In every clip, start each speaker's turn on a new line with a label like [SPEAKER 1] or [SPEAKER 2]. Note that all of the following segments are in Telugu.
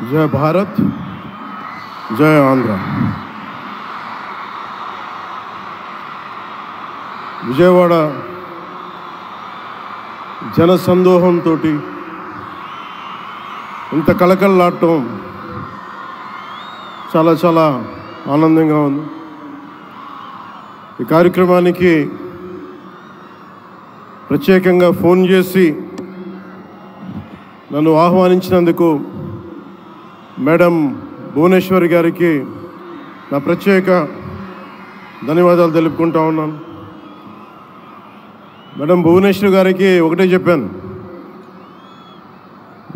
[SPEAKER 1] जय भारत, जय आंध्र। విజయవాడ జనసందోహంతో ఇంత కలకలలాడటం చాలా చాలా ఆనందంగా ఉంది. ఈ కార్యక్రమానికి ప్రత్యేకంగా ఫోన్ చేసి నన్ను ఆహ్వానించినందుకు మేడం భువనేశ్వరి గారికి నా ప్రత్యేక ధన్యవాదాలు తెలుపుకుంటా ఉన్నాను. మేడం భువనేశ్వరి గారికి ఒకటే చెప్పాను,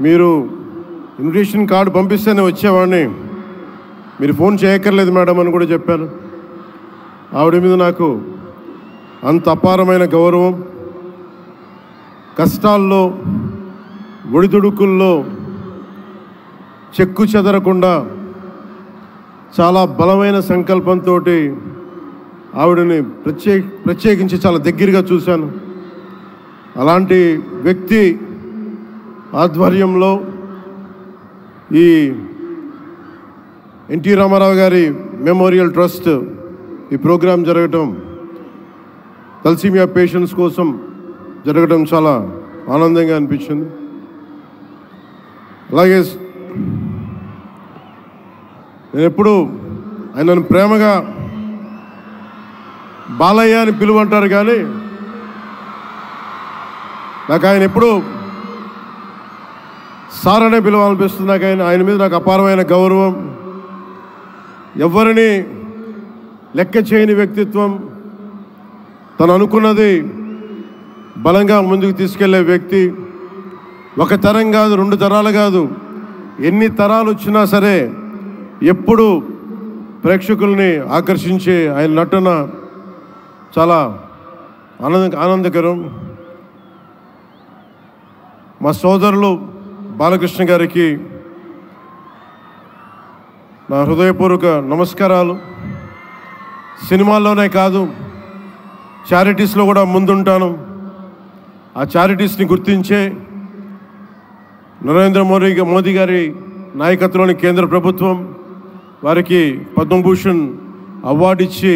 [SPEAKER 1] మీరు ఇన్విటేషన్ కార్డు పంపిస్తేనే వచ్చేవాడిని, మీరు ఫోన్ చేయక్కర్లేదు మేడం అని కూడా చెప్పాను. ఆవిడ మీద నాకు అంత అపారమైన గౌరవం. కష్టాల్లో ఒడిదుడుకుల్లో చెక్కు చెదరకుండా చాలా బలమైన సంకల్పంతో ఆవిడని ప్రత్యేకించి చాలా దగ్గరగా చూశాను. అలాంటి వ్యక్తి ఆధ్వర్యంలో ఈ ఎన్టీ రామారావు గారి మెమోరియల్ ట్రస్ట్ ఈ ప్రోగ్రాం జరగటం, తలసీమియా పేషెంట్స్ కోసం జరగడం చాలా ఆనందంగా అనిపించింది. అలాగే నేను ఎప్పుడు ఆయనను ప్రేమగా బాలయ్య అని పిలువంటారు, కానీ నాకు ఆయన ఎప్పుడు సార్ అనే పిలవాలనిపిస్తుంది. నాకు ఆయన మీద నాకు అపారమైన గౌరవం. ఎవరిని లెక్క చేయని వ్యక్తిత్వం, తను అనుకున్నది బలంగా ముందుకు తీసుకెళ్లే వ్యక్తి. ఒక తరం కాదు, 2 తరాలు కాదు, ఎన్ని తరాలు వచ్చినా సరే ఎప్పుడు ప్రేక్షకుల్ని ఆకర్షించే ఆయన నటన చాలా ఆనందకరం. మా సోదరులు బాలకృష్ణ గారికి నా హృదయపూర్వక నమస్కారాలు. సినిమాల్లోనే కాదు, చారిటీస్లో కూడా ముందుంటాను. ఆ చారిటీస్ని గుర్తించే నరేంద్ర మోదీ గారి నాయకత్వంలోని కేంద్ర ప్రభుత్వం వారికి పద్మభూషణ్ అవార్డు ఇచ్చి,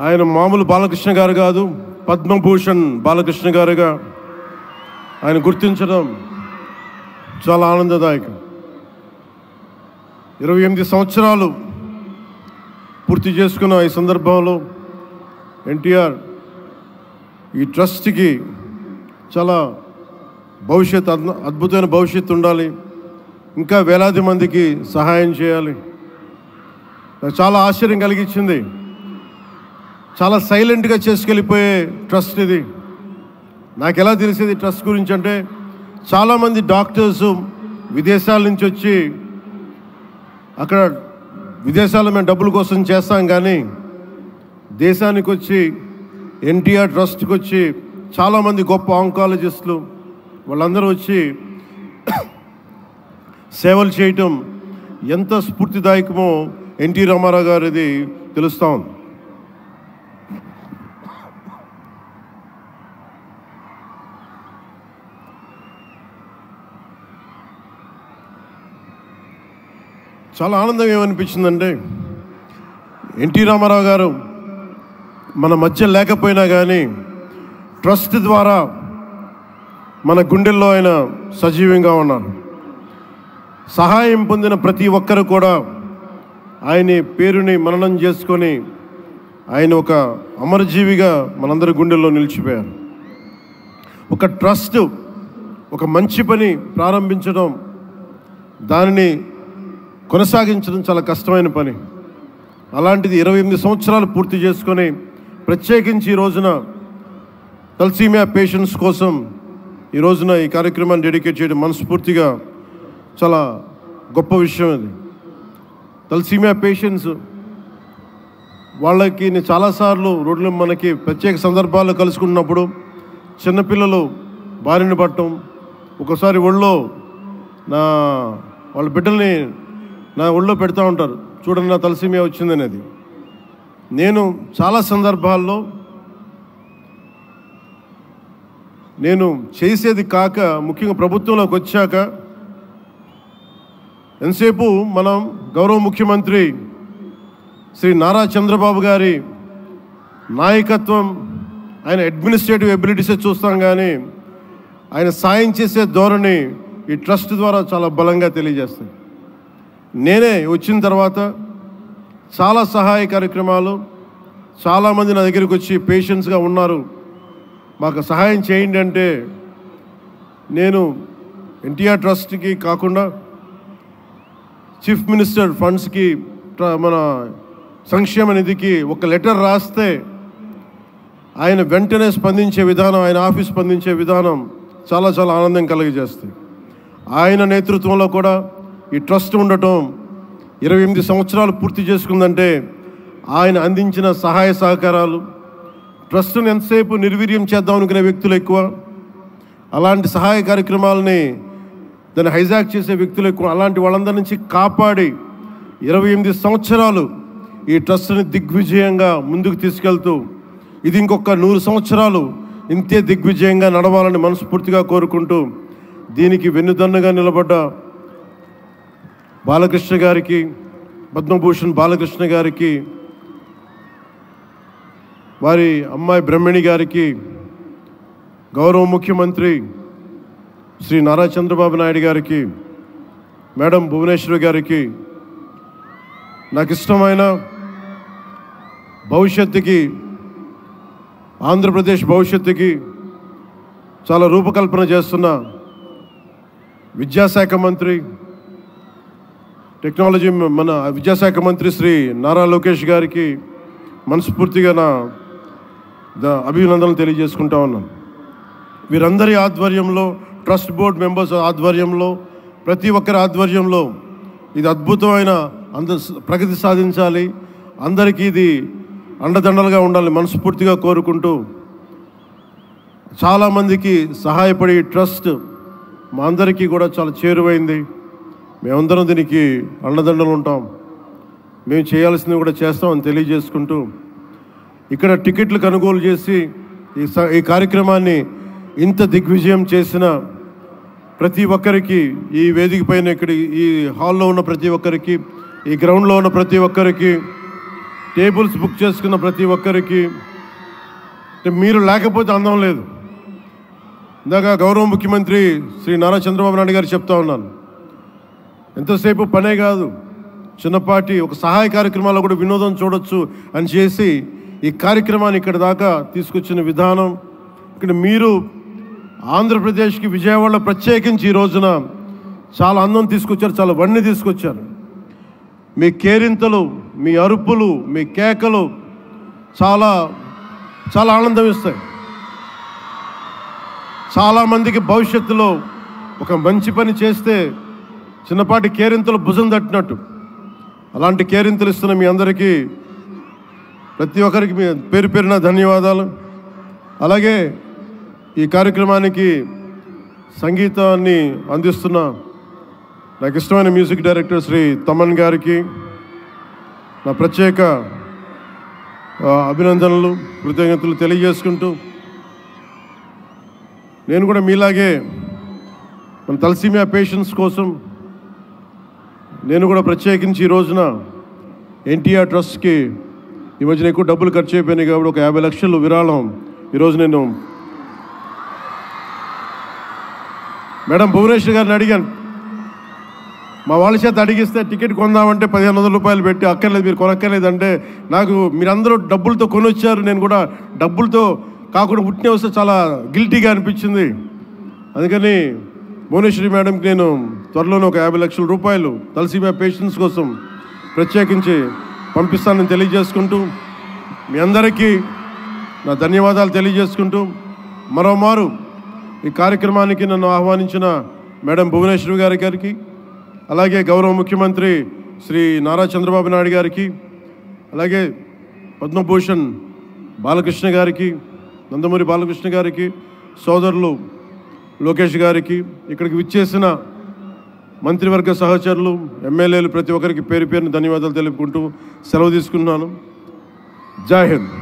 [SPEAKER 1] ఆయన మామూలు బాలకృష్ణ గారు కాదు, పద్మభూషణ్ బాలకృష్ణ గారుగా ఆయన గుర్తించడం చాలా ఆనందదాయకం. 28 సంవత్సరాలు పూర్తి చేసుకున్న ఈ సందర్భంలో ఎన్టీఆర్ ఈ ట్రస్ట్కి చాలా అద్భుతమైన భవిష్యత్తు ఉండాలి, ఇంకా వేలాది మందికి సహాయం చేయాలి. నాకు చాలా ఆశ్చర్యం కలిగించింది. చాలా సైలెంట్గా చేసుకెళ్ళిపోయే ట్రస్ట్ ఇది. నాకు ఎలా తెలిసేది ట్రస్ట్ గురించి అంటే, చాలామంది డాక్టర్స్ విదేశాల నుంచి వచ్చి అక్కడ విదేశాల్లో మేము డబ్బుల కోసం చేస్తాం, కానీ దేశానికి వచ్చి ఎన్టీఆర్ ట్రస్ట్కి వచ్చి చాలామంది గొప్ప ఆంకాలజిస్టులు వాళ్ళందరూ వచ్చి సేవలు చేయటం ఎంత స్ఫూర్తిదాయకమో ఎన్టీ రామారావు గారిది తెలుస్తూ ఉంది. చాలా ఆనందం ఏమనిపించిందంటే, ఎన్టీ రామారావు గారు మన మధ్య లేకపోయినా కానీ ట్రస్ట్ ద్వారా మన గుండెల్లో ఆయన సజీవంగా ఉన్నారు. సహాయం పొందిన ప్రతి ఒక్కరు కూడా ఆయన పేరుని మననం చేసుకొని ఆయన ఒక అమరజీవిగా మనందరి గుండెల్లో నిలిచిపోయారు. ఒక ట్రస్ట్ ఒక మంచి పని ప్రారంభించడం, దానిని కొనసాగించడం చాలా కష్టమైన పని. అలాంటిది 28 సంవత్సరాలు పూర్తి చేసుకొని ప్రత్యేకించి ఈ రోజున తలసీమియా పేషెంట్స్ కోసం ఈ రోజున ఈ కార్యక్రమాన్ని డెడికేట్ చేయడం మనస్ఫూర్తిగా చాలా గొప్ప విషయం. ఇది తలసీమియా పేషెంట్స్ వాళ్ళకి నేను చాలాసార్లు రోడ్లు మనకి ప్రత్యేక సందర్భాల్లో కలుసుకున్నప్పుడు చిన్నపిల్లలు బారిన పడటం, ఒకసారి ఒళ్ళో వాళ్ళ బిడ్డల్ని నా ఒళ్ళో పెడతా ఉంటారు, చూడండి నా తలసీమియా వచ్చిందనేది. నేను చాలా సందర్భాల్లో నేను చేసేది కాక, ముఖ్యంగా ప్రభుత్వంలోకి వచ్చాక ఎంతసేపు మనం గౌరవ ముఖ్యమంత్రి శ్రీ నారా చంద్రబాబు గారి నాయకత్వం, ఆయన అడ్మినిస్ట్రేటివ్ ఎబిలిటీసే చూస్తాం, కానీ ఆయన సాయం చేసే ధోరణి ఈ ట్రస్ట్ ద్వారా చాలా బలంగా తెలియజేస్తాయి. నేనే వచ్చిన తర్వాత చాలా సహాయ కార్యక్రమాలు, చాలామంది నా దగ్గరికి వచ్చి పేషెంట్స్గా ఉన్నారు, మాకు సహాయం చేయండి అంటే నేను ఎన్టీఆర్ ట్రస్ట్కి కాకుండా చీఫ్ మినిస్టర్ ఫండ్స్కి, మన సంక్షేమ నిధికి ఒక లెటర్ రాస్తే ఆయన వెంటనే స్పందించే విధానం, ఆయన ఆఫీస్ స్పందించే విధానం చాలా చాలా ఆనందం కలిగజేస్తుంది. ఆయన నేతృత్వంలో కూడా ఈ ట్రస్ట్ ఉండటం 28 సంవత్సరాలు పూర్తి చేసుకుందంటే ఆయన అందించిన సహాయ సహకారాలు, ట్రస్ట్ను ఎంతసేపు నిర్వీర్యం చేద్దాం అనుకునే వ్యక్తులు ఎక్కువ, అలాంటి సహాయ కార్యక్రమాలని దాన్ని హైజాక్ చేసే వ్యక్తులు ఎక్కువ. అలాంటి వాళ్ళందరి నుంచి కాపాడి 28 సంవత్సరాలు ఈ ట్రస్ట్ని దిగ్విజయంగా ముందుకు తీసుకెళ్తూ ఇది ఇంకొక 100 సంవత్సరాలు ఇంతే దిగ్విజయంగా నడవాలని మనస్ఫూర్తిగా కోరుకుంటూ, దీనికి వెన్నుదన్నుగా నిలబడ్డ బాలకృష్ణ గారికి, పద్మభూషణ్ బాలకృష్ణ గారికి, వారి అమ్మాయి బ్రహ్మణి గారికి, గౌరవ ముఖ్యమంత్రి శ్రీ నారా చంద్రబాబు నాయుడు గారికి, మేడం భువనేశ్వరి గారికి, నాకు ఇష్టమైన భవిష్యత్తుకి, ఆంధ్రప్రదేశ్ భవిష్యత్తుకి చాలా రూపకల్పన చేస్తున్న విద్యాశాఖ మంత్రి, టెక్నాలజీ మన విద్యాశాఖ మంత్రి శ్రీ నారా లోకేష్ గారికి మనస్ఫూర్తిగా నా అభినందనలు తెలియజేసుకుంటా ఉన్నాను. వీరందరి ఆధ్వర్యంలో, ట్రస్ట్ బోర్డ్ మెంబర్స్ ఆధ్వర్యంలో, ప్రతి ఒక్కరి ఆధ్వర్యంలో ఇది అద్భుతమైన ప్రగతి సాధించాలి, అందరికీ ఇది అండదండలుగా ఉండాలని మనస్ఫూర్తిగా కోరుకుంటూ, చాలామందికి సహాయపడి ట్రస్ట్ మా అందరికీ కూడా చాలా చేరువైంది. మేమందరం దీనికి అండదండలు ఉంటాం, మేము చేయాల్సింది కూడా చేస్తామని తెలియజేసుకుంటూ, ఇక్కడ టికెట్లు కొనుగోలు చేసి ఈ కార్యక్రమాన్ని ఇంత దిగ్విజయం చేసిన ప్రతి ఒక్కరికి, ఈ వేదిక పైన ఇక్కడ ఈ హాల్లో ఉన్న ప్రతి ఒక్కరికి, ఈ గ్రౌండ్లో ఉన్న ప్రతి ఒక్కరికి, టేబుల్స్ బుక్ చేసుకున్న ప్రతి ఒక్కరికి, మీరు లేకపోతే అందం లేదు. ఇందాక గౌరవ ముఖ్యమంత్రి శ్రీ నారా చంద్రబాబు నాయుడు గారు చెప్తా ఉన్నాను, ఎంతసేపు పనే కాదు, చిన్నపాటి ఒక సహాయ కార్యక్రమాల్లో కూడా వినోదం చూడొచ్చు అని చేసి ఈ కార్యక్రమాన్ని ఇక్కడ దాకా తీసుకొచ్చిన విధానం, ఇక్కడ మీరు ఆంధ్రప్రదేశ్కి విజయవాడలో ప్రత్యేకించి ఈ రోజున చాలా అందం తీసుకొచ్చారు, చాలా వన్నె తీసుకొచ్చారు. మీ కేరింతలు, మీ అరుపులు, మీ కేకలు చాలా చాలా ఆనందం ఇస్తాయి. చాలామందికి భవిష్యత్తులో ఒక మంచి పని చేస్తే చిన్నపాటి కేరింతలు భుజం తట్టినట్టు, అలాంటి కేరింతలు ఇస్తున్న మీ అందరికీ, ప్రతి ఒక్కరికి మీ పేరు పేరున ధన్యవాదాలు. అలాగే ఈ కార్యక్రమానికి సంగీతాన్ని అందిస్తున్న నాకు ఇష్టమైన మ్యూజిక్ డైరెక్టర్ శ్రీ తమన్ గారికి నా ప్రత్యేక అభినందనలు, కృతజ్ఞతలు తెలియజేసుకుంటూ, నేను కూడా మీలాగే మన తలసీమియా పేషెంట్స్ కోసం నేను కూడా ప్రత్యేకించి ఈ రోజున ఎన్టీఆర్ ట్రస్ట్కి ఈ మధ్యన ఎక్కువ డబ్బులు ఖర్చు అయిపోయినాయి కాబట్టి ఒక 50 లక్షలు విరాళం ఈరోజు నేను మేడం భువనేశ్వర్ గారిని అడిగాను. మా వాళ్ళ చేత అడిగిస్తే టికెట్ కొందామంటే 1500 రూపాయలు పెట్టి, అక్కర్లేదు మీరు కొనక్కర్లేదంటే, నాకు మీరందరూ డబ్బులతో కొనొచ్చారు, నేను కూడా డబ్బులతో కాకుండా పుట్టిన వస్తే చాలా గిల్టీగా అనిపించింది. అందుకని భువనేశ్వరి మేడంకి నేను త్వరలోనే ఒక 50 లక్షల రూపాయలు తలసీమియా పేషెంట్స్ కోసం ప్రత్యేకించి పంపిస్తానని తెలియజేసుకుంటూ, మీ అందరికీ నా ధన్యవాదాలు తెలియజేసుకుంటూ, మరోమారు ఈ కార్యక్రమానికి నన్ను ఆహ్వానించిన మేడం భువనేశ్వరి గారికి, అలాగే గౌరవ ముఖ్యమంత్రి శ్రీ నారా చంద్రబాబు నాయుడు గారికి, అలాగే పద్మభూషణ్ బాలకృష్ణ గారికి, నందమూరి బాలకృష్ణ గారికి, సోదరులు లోకేష్ గారికి, ఇక్కడికి విచ్చేసిన మంత్రివర్గ సహచరులు, ఎమ్మెల్యేలు ప్రతి ఒక్కరికి పేరు పేరున ధన్యవాదాలు తెలుపుకుంటూ సెలవు తీసుకున్నాను. జై హింద్.